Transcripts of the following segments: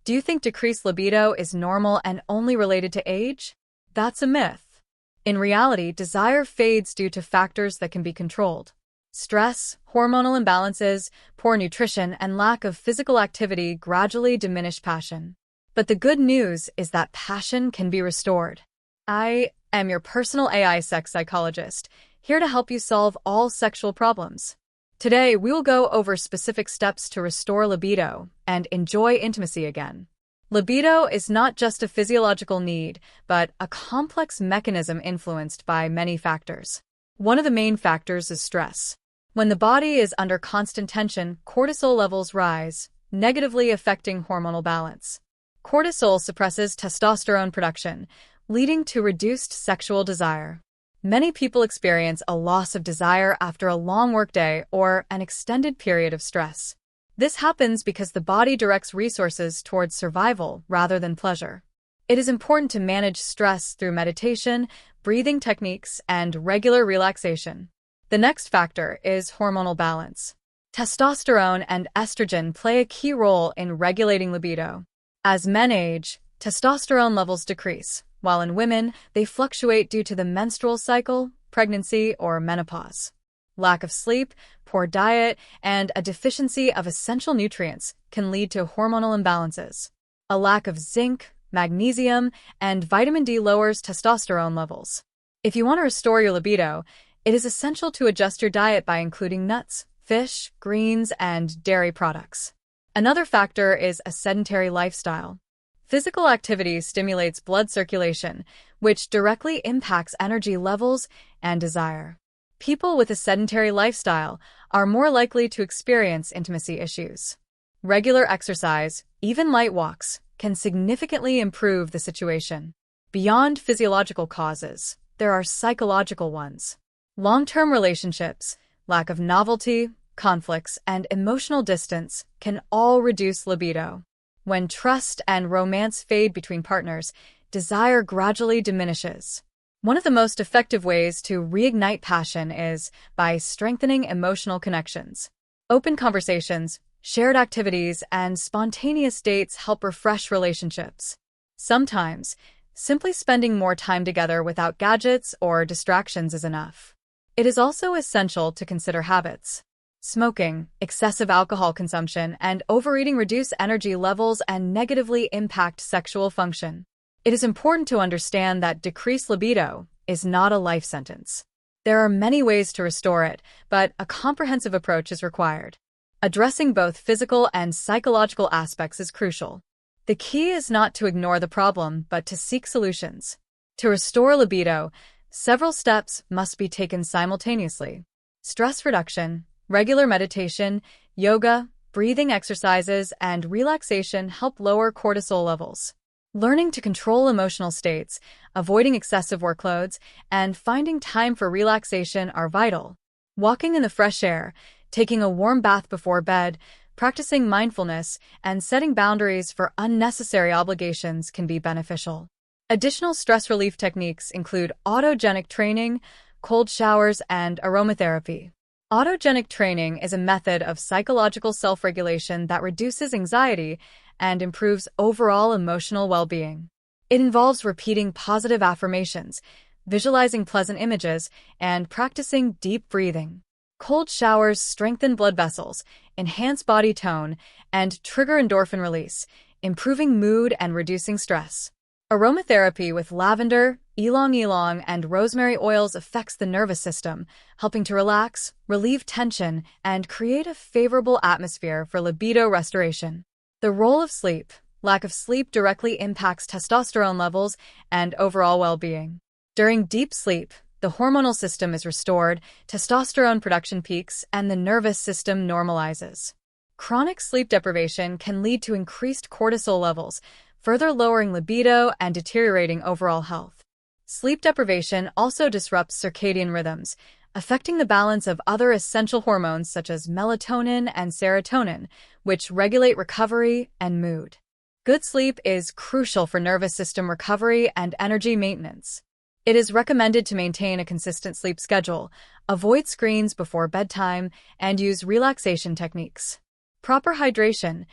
Do you think decreased libido is normal and only related to age? That's a myth. In reality, desire fades due to factors that can be controlled. Stress, hormonal imbalances, poor nutrition, and lack of physical activity gradually diminish passion. But the good news is that passion can be restored. I am your personal AI sex psychologist, here to help you solve all sexual problems. Today, we will go over specific steps to restore libido and enjoy intimacy again. Libido is not just a physiological need, but a complex mechanism influenced by many factors. One of the main factors is stress. When the body is under constant tension, cortisol levels rise, negatively affecting hormonal balance. Cortisol suppresses testosterone production, leading to reduced sexual desire. Many people experience a loss of desire after a long workday or an extended period of stress. This happens because the body directs resources towards survival rather than pleasure. It is important to manage stress through meditation, breathing techniques, and regular relaxation. The next factor is hormonal balance. Testosterone and estrogen play a key role in regulating libido. As men age, testosterone levels decrease, while in women, they fluctuate due to the menstrual cycle, pregnancy, or menopause. Lack of sleep, poor diet, and a deficiency of essential nutrients can lead to hormonal imbalances. A lack of zinc, magnesium, and vitamin D lowers testosterone levels. If you want to restore your libido, it is essential to adjust your diet by including nuts, fish, greens, and dairy products. Another factor is a sedentary lifestyle. Physical activity stimulates blood circulation, which directly impacts energy levels and desire. People with a sedentary lifestyle are more likely to experience intimacy issues. Regular exercise, even light walks, can significantly improve the situation. Beyond physiological causes, there are psychological ones. Long-term relationships, lack of novelty, conflicts, and emotional distance can all reduce libido. When trust and romance fade between partners, desire gradually diminishes. One of the most effective ways to reignite passion is by strengthening emotional connections. Open conversations, shared activities, and spontaneous dates help refresh relationships. Sometimes, simply spending more time together without gadgets or distractions is enough. It is also essential to consider habits. Smoking, excessive alcohol consumption, and overeating reduce energy levels and negatively impact sexual function. It is important to understand that decreased libido is not a life sentence. There are many ways to restore it, but a comprehensive approach is required. Addressing both physical and psychological aspects is crucial. The key is not to ignore the problem, but to seek solutions. To restore libido, several steps must be taken simultaneously. Stress reduction, regular meditation, yoga, breathing exercises, and relaxation help lower cortisol levels. Learning to control emotional states, avoiding excessive workloads, and finding time for relaxation are vital. Walking in the fresh air, taking a warm bath before bed, practicing mindfulness, and setting boundaries for unnecessary obligations can be beneficial. Additional stress relief techniques include autogenic training, cold showers, and aromatherapy. Autogenic training is a method of psychological self-regulation that reduces anxiety and improves overall emotional well-being. It involves repeating positive affirmations, visualizing pleasant images, and practicing deep breathing. Cold showers strengthen blood vessels, enhance body tone, and trigger endorphin release, improving mood and reducing stress. Aromatherapy with lavender, ylang-ylang, and rosemary oils affects the nervous system, helping to relax, relieve tension, and create a favorable atmosphere for libido restoration. The role of sleep. Lack of sleep directly impacts testosterone levels and overall well-being. During deep sleep, the hormonal system is restored, testosterone production peaks, and the nervous system normalizes. Chronic sleep deprivation can lead to increased cortisol levels, further lowering libido and deteriorating overall health. Sleep deprivation also disrupts circadian rhythms, affecting the balance of other essential hormones such as melatonin and serotonin, which regulate recovery and mood. Good sleep is crucial for nervous system recovery and energy maintenance. It is recommended to maintain a consistent sleep schedule, avoid screens before bedtime, and use relaxation techniques. Proper hydration.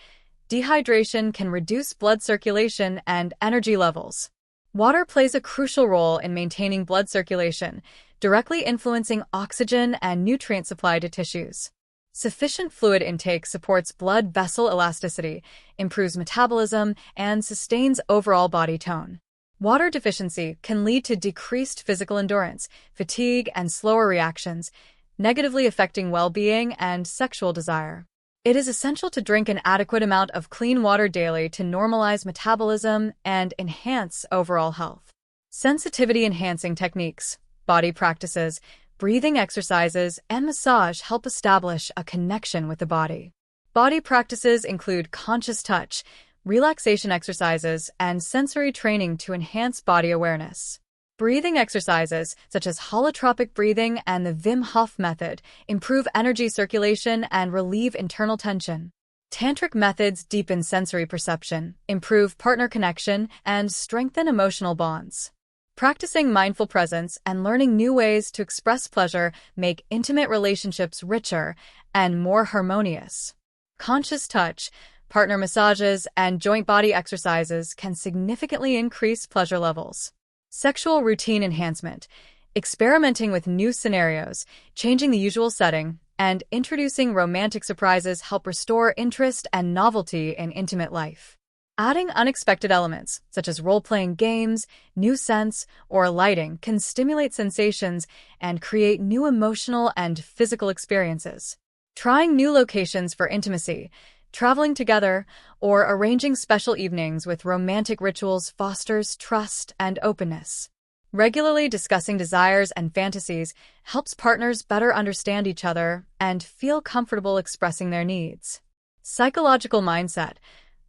Dehydration can reduce blood circulation and energy levels. Water plays a crucial role in maintaining blood circulation, directly influencing oxygen and nutrient supply to tissues. Sufficient fluid intake supports blood vessel elasticity, improves metabolism, and sustains overall body tone. Water deficiency can lead to decreased physical endurance, fatigue, and slower reactions, negatively affecting well-being and sexual desire. It is essential to drink an adequate amount of clean water daily to normalize metabolism and enhance overall health. Sensitivity-enhancing techniques, body practices, breathing exercises, and massage help establish a connection with the body. Body practices include conscious touch, relaxation exercises, and sensory training to enhance body awareness. Breathing exercises, such as holotropic breathing and the Wim Hof method, improve energy circulation and relieve internal tension. Tantric methods deepen sensory perception, improve partner connection, and strengthen emotional bonds. Practicing mindful presence and learning new ways to express pleasure make intimate relationships richer and more harmonious. Conscious touch, partner massages, and joint body exercises can significantly increase pleasure levels. Sexual routine enhancement, experimenting with new scenarios, changing the usual setting, and introducing romantic surprises help restore interest and novelty in intimate life. Adding unexpected elements, such as role-playing games, new scents, or lighting, can stimulate sensations and create new emotional and physical experiences. Trying new locations for intimacy, traveling together, or arranging special evenings with romantic rituals fosters trust and openness. Regularly discussing desires and fantasies helps partners better understand each other and feel comfortable expressing their needs. Psychological mindset,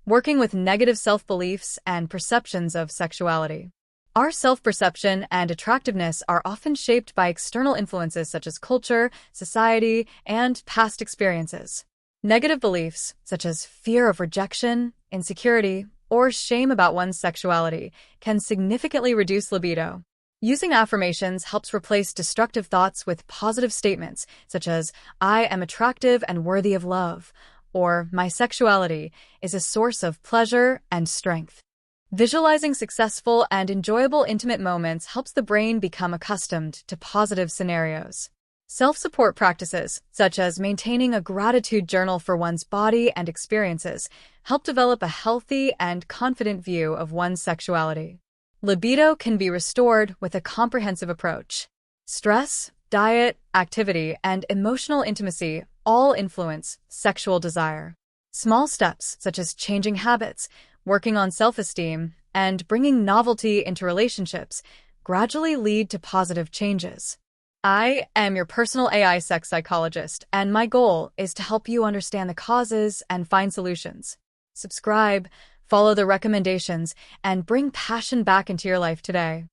working with negative self-beliefs and perceptions of sexuality. Our self-perception and attractiveness are often shaped by external influences such as culture, society, and past experiences. Negative beliefs, such as fear of rejection, insecurity, or shame about one's sexuality, can significantly reduce libido. Using affirmations helps replace destructive thoughts with positive statements, such as, "I am attractive and worthy of love," or "My sexuality is a source of pleasure and strength." Visualizing successful and enjoyable intimate moments helps the brain become accustomed to positive scenarios. Self-support practices, such as maintaining a gratitude journal for one's body and experiences, help develop a healthy and confident view of one's sexuality. Libido can be restored with a comprehensive approach. Stress, diet, activity, and emotional intimacy all influence sexual desire. Small steps, such as changing habits, working on self-esteem, and bringing novelty into relationships, gradually lead to positive changes. I am your personal AI sex psychologist, and my goal is to help you understand the causes and find solutions. Subscribe, follow the recommendations, and bring passion back into your life today.